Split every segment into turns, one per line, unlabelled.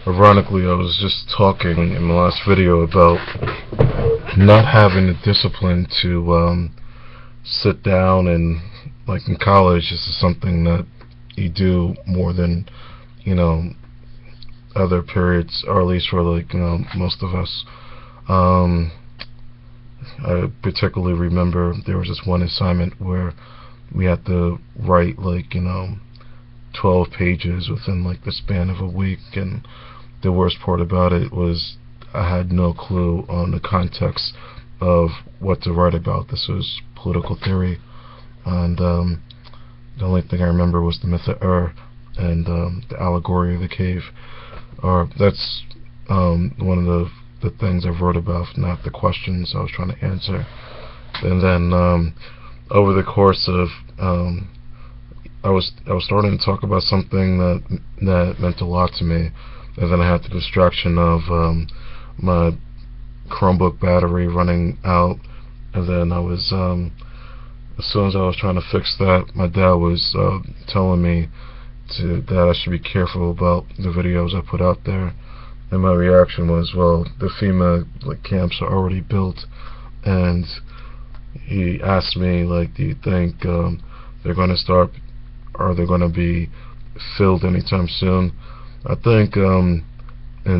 Ironically, I was just talking in my last video about not having the discipline to sit down and, like in college, this is something that you do more than, you know, other periods, or at least for, like, most of us. Um, I particularly remember there was this one assignment where we had to write, like, 12 pages within, like, the span of a week, and the worst part about it was I had no clue on the context of what to write about. This was political theory, and the only thing I remember was the myth of and the allegory of the cave. Or that's one of the things I wrote about, not the questions I was trying to answer. And then over the course of I was starting to talk about something that meant a lot to me, and then I had the distraction of my Chromebook battery running out, and then I was as soon as I was trying to fix that, my dad was telling me that I should be careful about the videos I put out there, and my reaction was, well, the FEMA camps are already built, and he asked me, like, do you think they're going to start, are they going to be filled anytime soon? I think in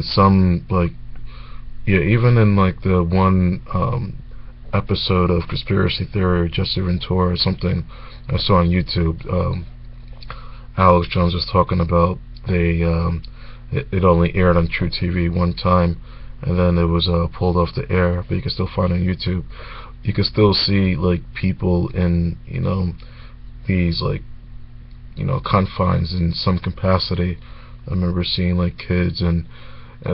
some, even in the one episode of Conspiracy Theory or Jesse Ventura or something I saw on YouTube, Alex Jones was talking about it only aired on True TV one time, and then it was pulled off the air, but you can still find it on YouTube. You can still see people in these confines in some capacity. I remember seeing kids, and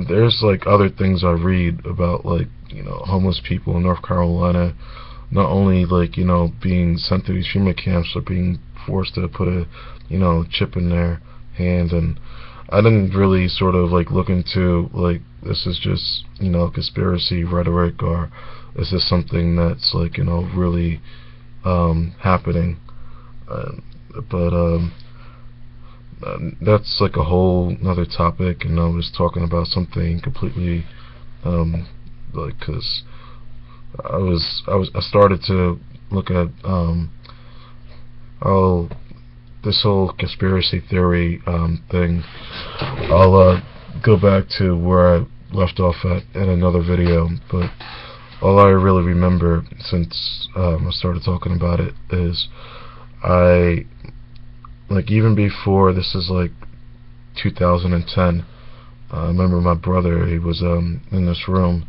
there's other things I read about homeless people in North Carolina, not only being sent to these FEMA camps, but being forced to put a chip in their hand. And I didn't really sort of look into this is just conspiracy rhetoric, or is this something that's really happening. But that's a whole another topic, and I was talking about something completely because I started to look at this whole conspiracy theory thing. I'll go back to where I left off at in another video, but all I really remember since I started talking about it is even before, this is 2010, I remember my brother, he was in this room,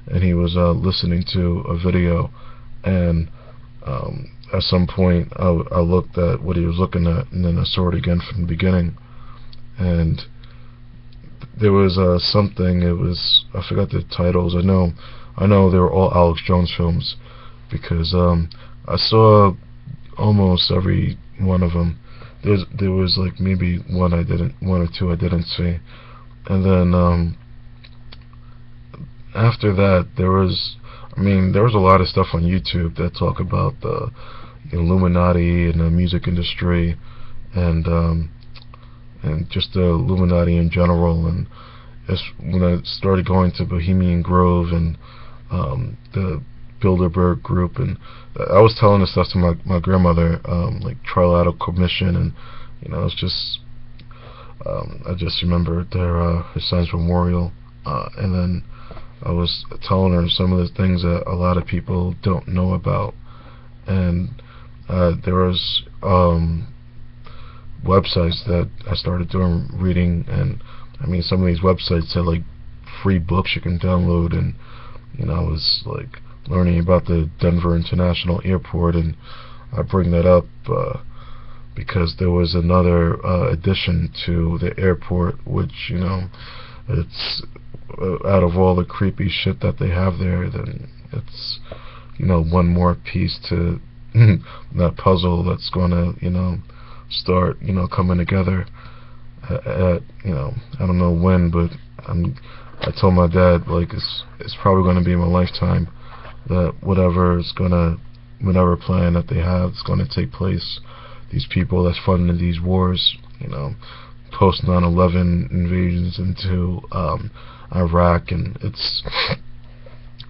and he was listening to a video, and at some point I looked at what he was looking at, and then I saw it again from the beginning, and there was something, it was, I forgot the titles. I know they were all Alex Jones films, because I saw almost every one of them. There was maybe one or two I didn't see, and then after that there was a lot of stuff on YouTube that talk about the Illuminati and the music industry, and just the Illuminati in general. And when I started going to Bohemian Grove and the Bilderberg group, and I was telling this stuff to my grandmother, Trilateral Commission, and it's just I just remember her son's memorial, and then I was telling her some of the things that a lot of people don't know about, and there was websites that I started doing reading, and some of these websites had free books you can download, and I was learning about the Denver International Airport, and I bring that up because there was another addition to the airport, which it's out of all the creepy shit that they have there, then it's one more piece to that puzzle that's gonna start coming together at I don't know when, but I told my dad it's probably gonna be in my lifetime that whatever plan that they have is going to take place. These people that's funding these wars, post 9/11 invasions into Iraq, and it's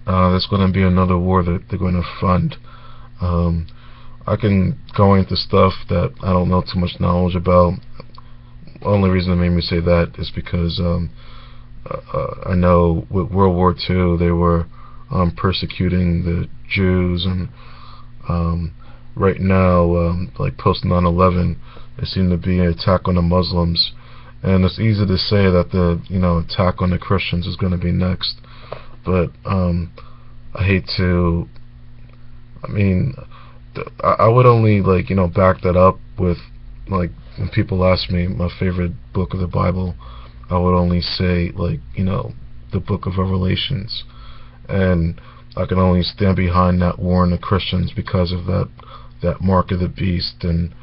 there's going to be another war that they're going to fund. I can go into stuff that I don't know too much knowledge about. The only reason that made me say that is because I know with World War II they were persecuting the Jews, and right now, like post 9/11, there seemed to be an attack on the Muslims, and it's easy to say that the attack on the Christians is going to be next, but I hate to. I mean, I would only back that up with when people ask me my favorite book of the Bible, I would only say the book of Revelations, and I can only stand behind that warn the Christians because of that mark of the beast. And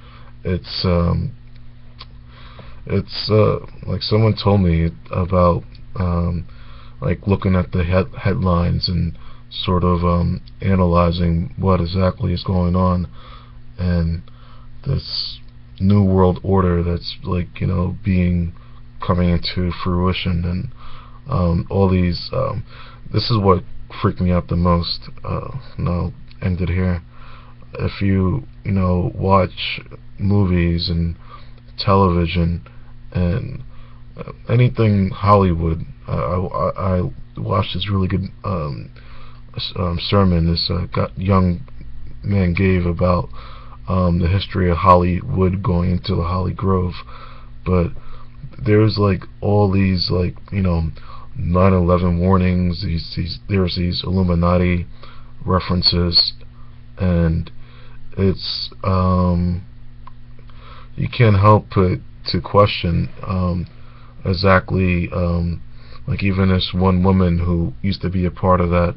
it's like someone told me about looking at the headlines and sort of analyzing what exactly is going on, and this new world order that's coming into fruition, and all these this is what freaked me out the most. And I'll end it here. If you watch movies and television and anything Hollywood, I watched this really good sermon this young man gave about the history of Hollywood going into the Holly Grove. But there's all these 9/11 warnings, there's these Illuminati references, and it's you can't help but to question exactly even this one woman who used to be part of the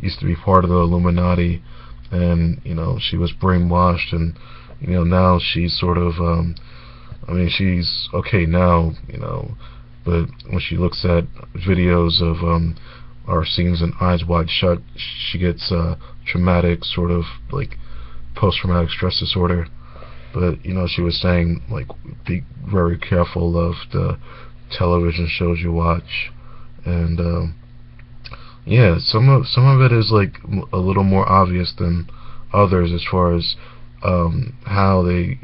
Illuminati, and she was brainwashed, and now she's sort of she's okay now, but when she looks at videos of or scenes in Eyes Wide Shut, she gets traumatic sort of post-traumatic stress disorder. But she was saying be very careful of the television shows you watch, and yeah, some of it is a little more obvious than others as far as how they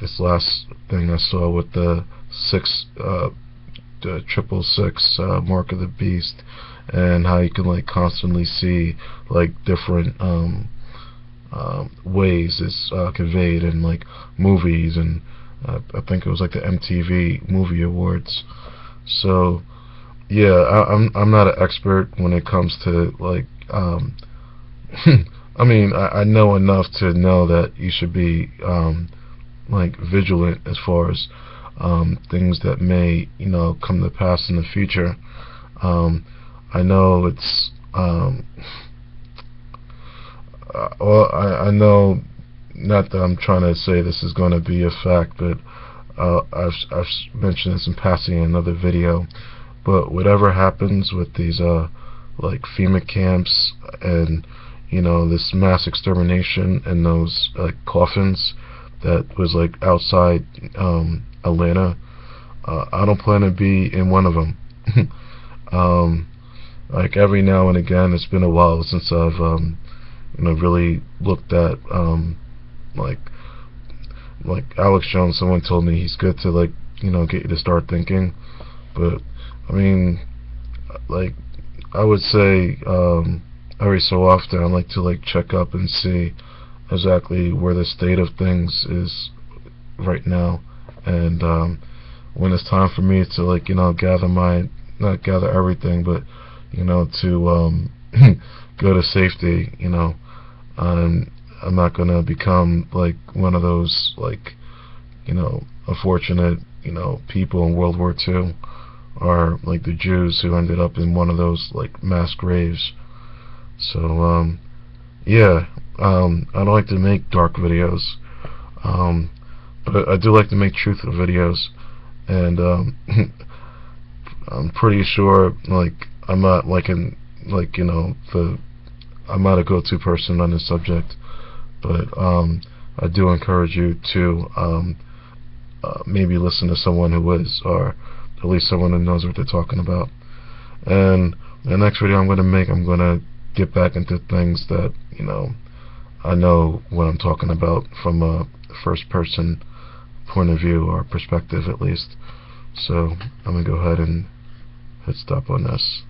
this last thing I saw with the 666 mark of the beast, and how you can constantly see different ways it's conveyed in movies, and I think it was the MTV Movie Awards. So yeah, I'm not an expert when it comes to I mean, I know enough to know that you should be vigilant as far as things that may come to pass in the future. I know it's well, I know, not that I'm trying to say this is going to be a fact, but I've mentioned this in passing in another video, but whatever happens with these FEMA camps and this mass extermination and those coffins that was outside Atlanta, I don't plan to be in one of them. Every now and again, it's been a while since I've really looked at Alex Jones. Someone told me he's good to get you to start thinking, but I mean, I would say every so often I like to check up and see exactly where the state of things is right now, and when it's time for me to not gather everything, but to go to safety, I'm not gonna become one of those unfortunate people in World War II, or the Jews who ended up in one of those mass graves. So yeah, I don't like to make dark videos, but I do like to make truthful videos, and I'm pretty sure I'm not I'm not a go-to person on this subject, but I do encourage you to maybe listen to someone who is, or at least someone who knows what they're talking about. And the next video I'm going to make, I'm going to get back into things that, I know what I'm talking about from a first person point of view, or perspective at least. So I'm going to go ahead and hit stop on this.